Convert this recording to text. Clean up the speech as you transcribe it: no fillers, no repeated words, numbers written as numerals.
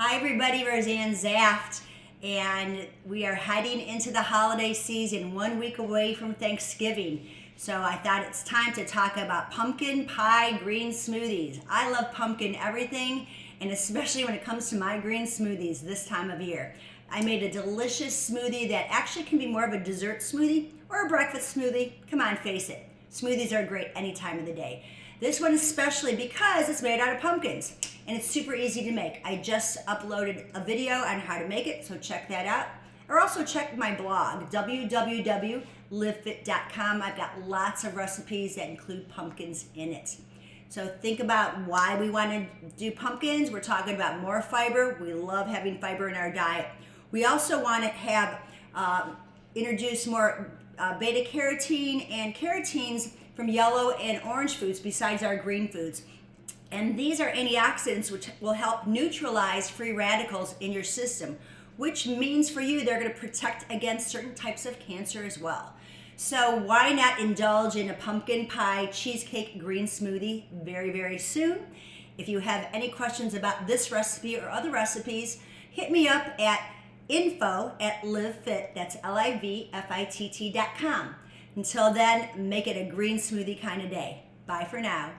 Hi everybody, Roseann Zaft, and we are heading into the holiday season, 1 week away from Thanksgiving. So I thought it's time to talk about pumpkin pie green smoothies. I love pumpkin everything, and especially when it comes to my green smoothies this time of year. I made a delicious smoothie that actually can be more of a dessert smoothie or a breakfast smoothie. Come on, face it. Smoothies are great any time of the day. This one especially because it's made out of pumpkins and it's super easy to make. I just uploaded a video on how to make it, so check that out. Or also check my blog, www.LIVFITT.com. I've got lots of recipes that include pumpkins in it. So think about why we want to do pumpkins. We're talking about more fiber. We love having fiber in our diet. We also want to have introduce more beta carotene and carotenes from yellow and orange foods besides our green foods. And these are antioxidants which will help neutralize free radicals in your system, which means for you they're going to protect against certain types of cancer as well. So why not indulge in a pumpkin pie cheesecake green smoothie very, very soon? If you have any questions about this recipe or other recipes, hit me up at info@LIVFITT, that's LIVFITT.com. Until then, make it a green smoothie kind of day. Bye for now.